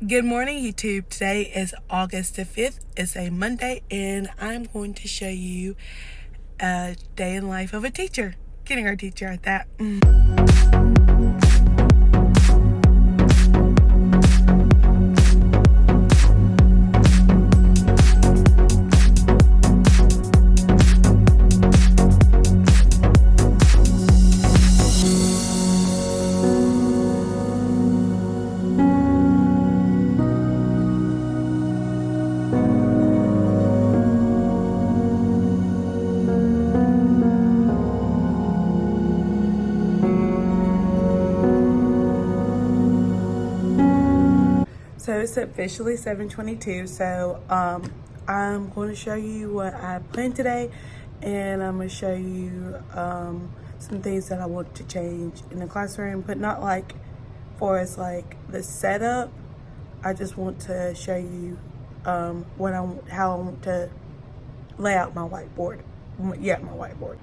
Good morning, YouTube. Today is August the 5th. It's a Monday, and I'm going to show you a day in life of a teacher. Kindergarten teacher at that. So it's officially 7:22. So I'm going to show you what I planned today, and I'm going to show you some things that I want to change in the classroom, but not like for as like the setup. I just want to show you how I want to lay out my whiteboard. Yeah, my whiteboard.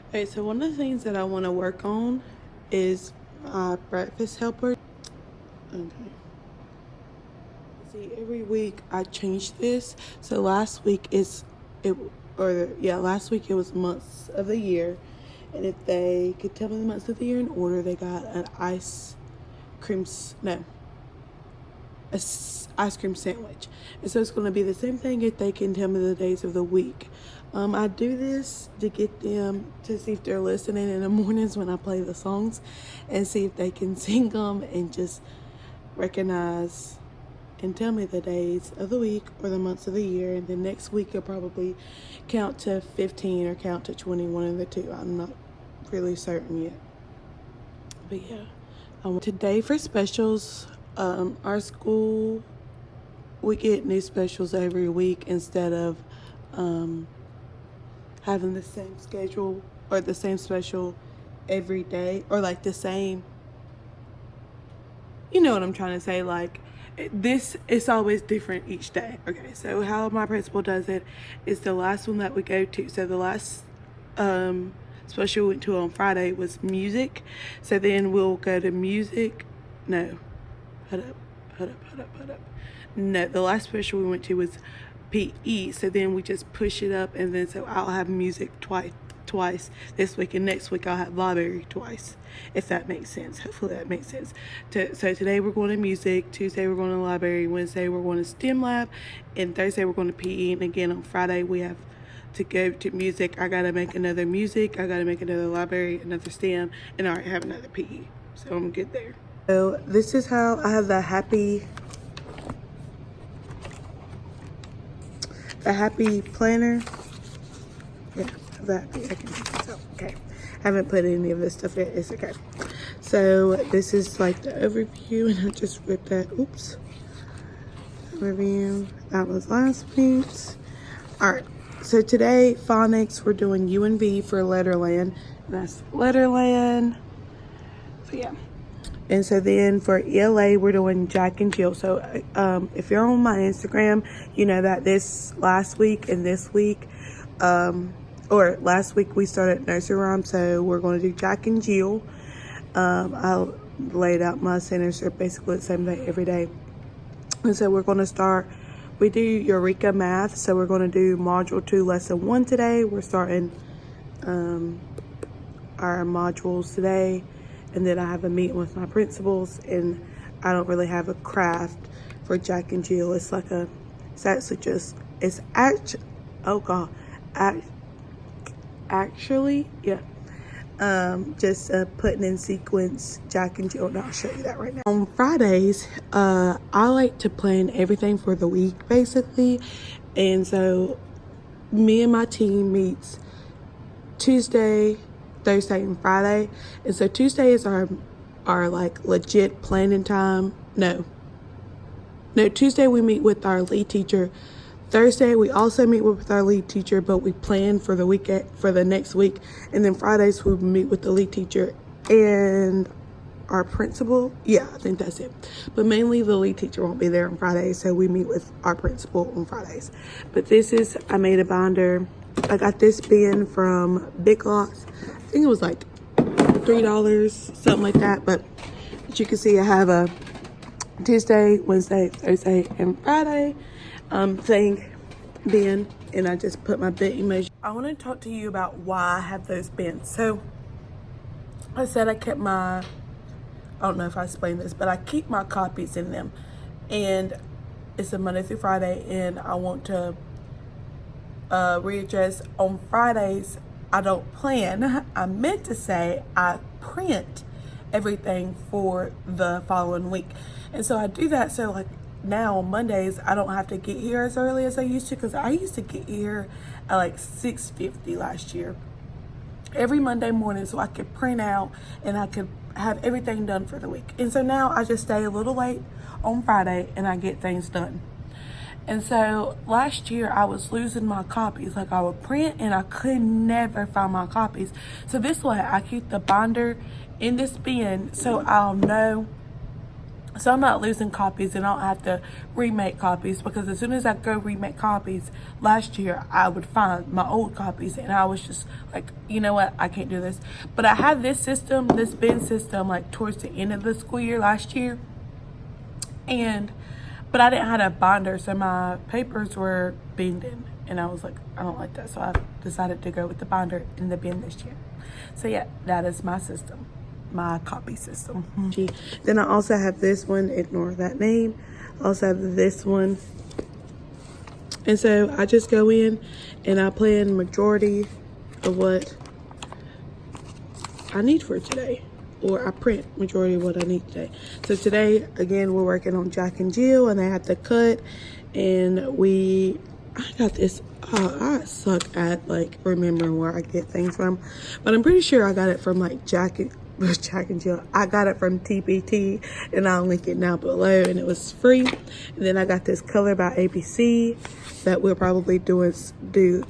Okay, so one of the things that I want to work on is breakfast helper. Okay. See, every week I change this. So last week last week it was months of the year, and if they could tell me the months of the year in order, they got an ice cream sandwich. And so it's going to be the same thing if they can tell me the days of the week. I do this to get them to see if they're listening in the mornings when I play the songs, and see if they can sing them and just recognize and tell me the days of the week or the months of the year. And then next week you'll probably count to 15 or count to 20, one of the two. I'm not really certain yet. But yeah, today for specials, our school, we get new specials every week instead of having the same schedule or the same special every day, or like the same, you know what I'm trying to say, like this is always different each day. Okay, so how my principal does it is the last one that we go to. So the last special we went to on Friday was music. So then we'll go to music. No, hold up. No, the last special we went to was PE. So then we just push it up, and then so I'll have music twice this week, and next week I'll have library twice, if that makes sense. Hopefully that makes sense. So today we're going to music, Tuesday we're going to library, Wednesday we're going to STEM lab, and Thursday we're going to PE. And again on Friday we have to go to music. I gotta make another music, I gotta make another library, another STEM, and I already have another PE, so I'm good there. So this is how I have the happy planner. Yeah, that I can take this out. Okay, haven't put any of this stuff in. It's okay. So this is like the overview, and I just ripped that. Oops. Overview. That was last week's. All right. So today, phonics, we're doing U and V for Letterland. That's Letterland. So yeah. And so then for ELA, we're doing Jack and Jill. So if you're on my Instagram, you know that this last week and this week, or last week we started nursery rhyme, so we're going to do Jack and Jill. I laid out my centers are basically the same thing every day. And so we're going to start, we do Eureka Math, so we're going to do Module 2, Lesson 1 today. We're starting our modules today. And then I have a meeting with my principals, and I don't really have a craft for Jack and Jill. It's like just putting in sequence Jack and Jill, and I'll show you that right now. On Fridays, I like to plan everything for the week, basically. And so me and my team meets Tuesday, Thursday, and Friday. And so Tuesday is our like legit planning time. No, Tuesday we meet with our lead teacher. Thursday we also meet with our lead teacher, but we plan for the next week. And then Fridays we meet with the lead teacher and our principal. Yeah, I think that's it. But mainly the lead teacher won't be there on Fridays, so we meet with our principal on Fridays. But I made a binder. I got this bin from Big Lots. I think it was like $3, something like that. But as you can see, I have a Tuesday, Wednesday, Thursday, and Friday thing bin, and I just put my bit emoji. I want to talk to you about why I have those bins. So I said I kept my, I don't know if I explained this, but I keep my copies in them, and it's a Monday through Friday, and I want to readjust on Fridays. I don't plan. I meant to say I print everything for the following week, and so I do that. So like now on Mondays I don't have to get here as early as I used to, because I used to get here at like 6:50 last year every Monday morning, so I could print out and I could have everything done for the week. And so now I just stay a little late on Friday and I get things done. And so last year I was losing my copies. Like I would print and I could never find my copies. So this way I keep the binder in this bin so I'll know, so I'm not losing copies and I don't have to remake copies, because as soon as I go remake copies, last year I would find my old copies and I was just like, you know what, I can't do this. But I had this system, this bin system, like towards the end of the school year last year, but I didn't have a binder, so my papers were binned in, and I was like, I don't like that, so I decided to go with the binder in the bin this year. So yeah, that is my system, my copy system. Then I also have this one, ignore that name. I also have this one, and so I just go in and I plan majority of what I need for today, or I print majority of what I need today. So today, again, we're working on Jack and Jill, and they have to cut, and I got this, I suck at like remembering where I get things from, but I'm pretty sure I got it from like Jack and Jill. I got it from TPT, and I'll link it down below, and it was free. And then I got this color by ABC that we'll probably do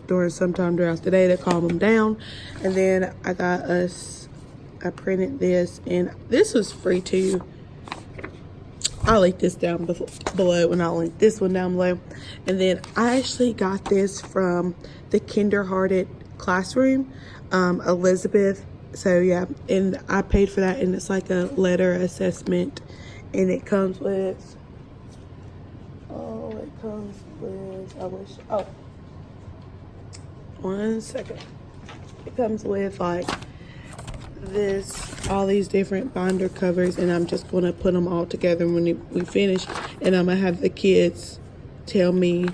during sometime throughout the day to calm them down. And then I printed this, and this was free too. I'll link this down below, and I'll link this one down below. And then I actually got this from the Kinderhearted Classroom, Elizabeth. So yeah, and I paid for that, and it's like a letter assessment, and it comes with, one second. It comes with like all these different binder covers, and I'm just gonna put them all together when we finish, and I'm gonna have the kids tell me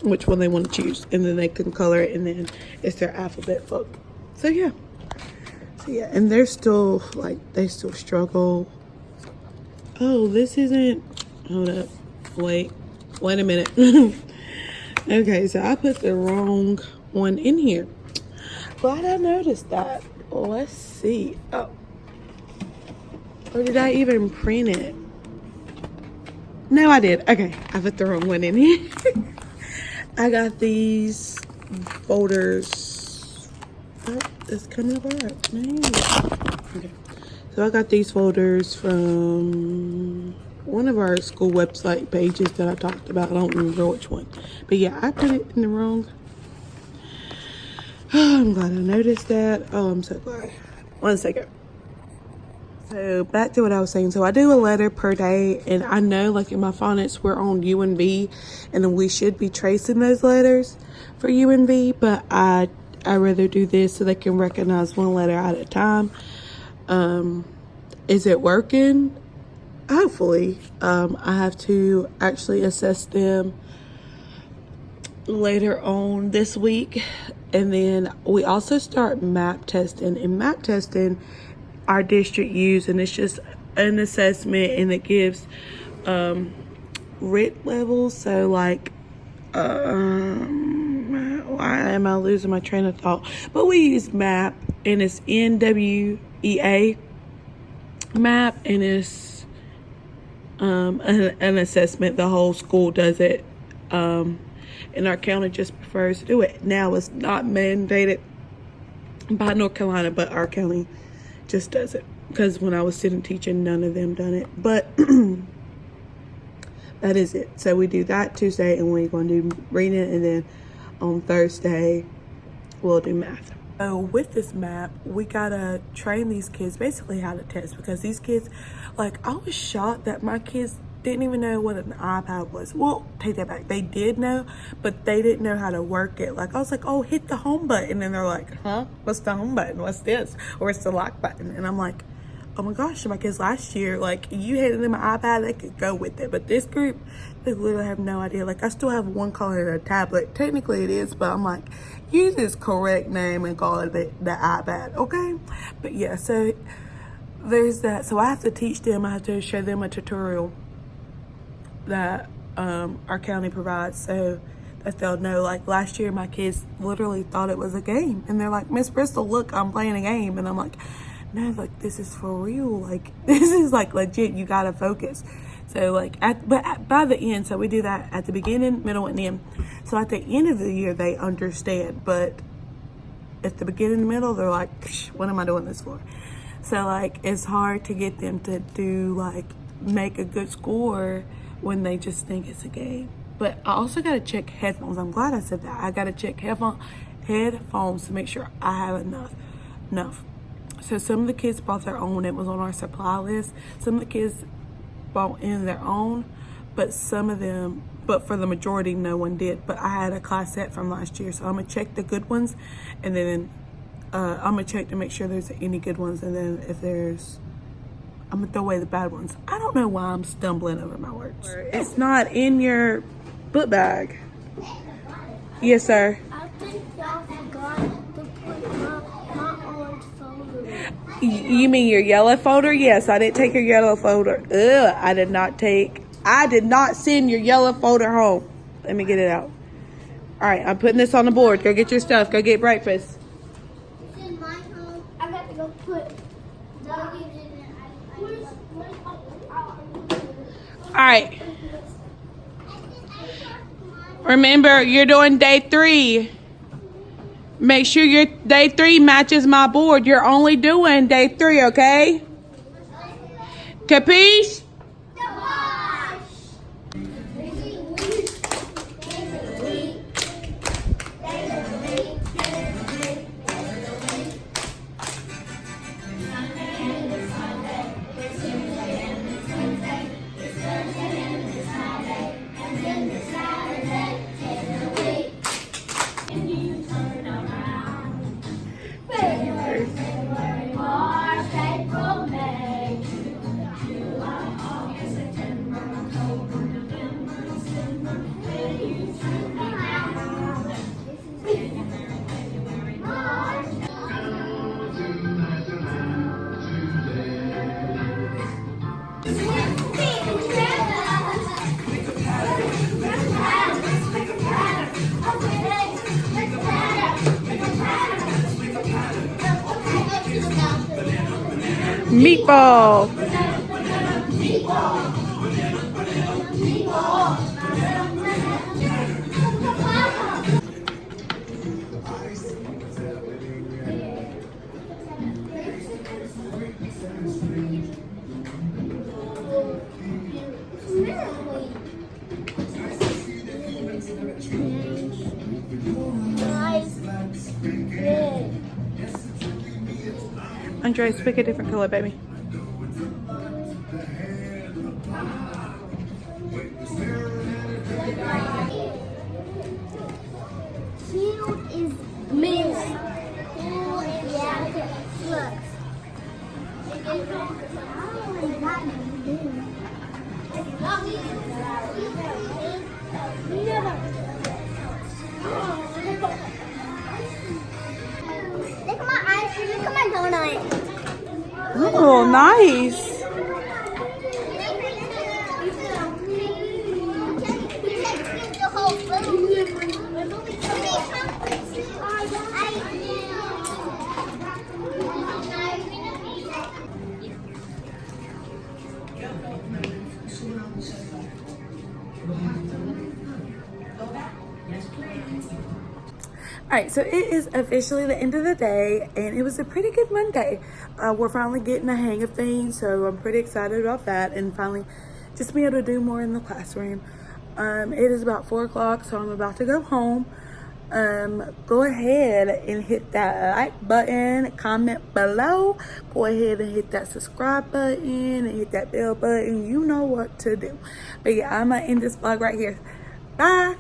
which one they want to choose, and then they can color it, and then it's their alphabet book. So yeah, and they're still like, they still struggle. Oh, this isn't, hold up, wait a minute. Okay, so I put the wrong one in here. Glad I noticed that. Let's see. Oh, or did I even print it? No, I did. Okay, I put the wrong one in here. I got these folders. Oh, it's coming apart. Okay, so I got these folders from one of our school website pages that I talked about. I don't remember which one, but yeah, I put it in the wrong. Oh, I'm glad I noticed that. Oh, I'm so glad. One second. So back to what I was saying. So I do a letter per day, and I know like in my phonics we're on UNV, and then we should be tracing those letters for UNV, but I rather do this so they can recognize one letter at a time. Is it working? Hopefully. I have to actually assess them later on this week, and then we also start map testing. And map testing our district use, and it's just an assessment, and it gives RIT levels. So like why am I losing my train of thought? But we use map, and it's NWEA map, and it's an assessment. The whole school does it, and our county just prefers to do it. Now it's not mandated by North Carolina, but our county just does it, because when I was sitting teaching, none of them done it. But that is it. So we do that Tuesday, and we're going to do reading, and then on Thursday we'll do math. So with this map, we gotta train these kids basically how to test, because these kids, like, I was shocked that my kids didn't even know what an iPad was. Well, take that back. They did know, but they didn't know how to work it. Like, I was like, oh, hit the home button. And they're like, huh? What's the home button? What's this? Or it's the lock button. And I'm like, oh my gosh, my kids last year, like, you handed them an iPad, they could go with it. But this group, they literally have no idea. Like, I still have one calling it a tablet. Technically it is, but I'm like, use this correct name and call it the iPad, okay? But yeah, so there's that. So I have to teach them, I have to show them a tutorial that our county provides, so that they'll know. Like, last year my kids literally thought it was a game, and they're like, Miss Bristol, look, I'm playing a game. And I'm like, no, like, this is for real. Like, this is like legit. You gotta focus. So like, by the end, so we do that at the beginning, middle, and end. So at the end of the year, they understand, but at the beginning and middle, they're like, what am I doing this for? So like, it's hard to get them to do, like, make a good score when they just think it's a game. But I also gotta check headphones. I'm glad I said that. I gotta check headphones to make sure I have enough. So some of the kids bought their own. It was on our supply list. Some of the kids bought in their own, but for the majority, no one did. But I had a class set from last year, so I'm gonna check the good ones, and then I'm gonna check to make sure there's any good ones, and then if there's, I'm gonna throw away the bad ones. I don't know why I'm stumbling over my words. It's not in your book bag. Yes, sir. I think y'all forgot to put my orange folder. You mean your yellow folder? Yes, I didn't take your yellow folder. Ugh, I did not send your yellow folder home. Let me get it out. All right, I'm putting this on the board. Go get your stuff. Go get breakfast. Send mine home. I got to go put doggies in it. All right. Remember, you're doing day 3. Make sure your day 3 matches my board. You're only doing day 3, okay? Capiche? Meatball. Andres, pick a different color, baby. Cute is miss. Cool is look. Look at my ice cream. Look at my donut. Oh, nice. All right, so it is officially the end of the day, and it was a pretty good Monday. We're finally getting the hang of things, so I'm pretty excited about that, and finally just be able to do more in the classroom. It is about 4 o'clock, so I'm about to go home. go ahead and hit that like button, comment below, go ahead and hit that subscribe button and hit that bell button. You know what to do. But yeah, I'm gonna end this vlog right here. Bye.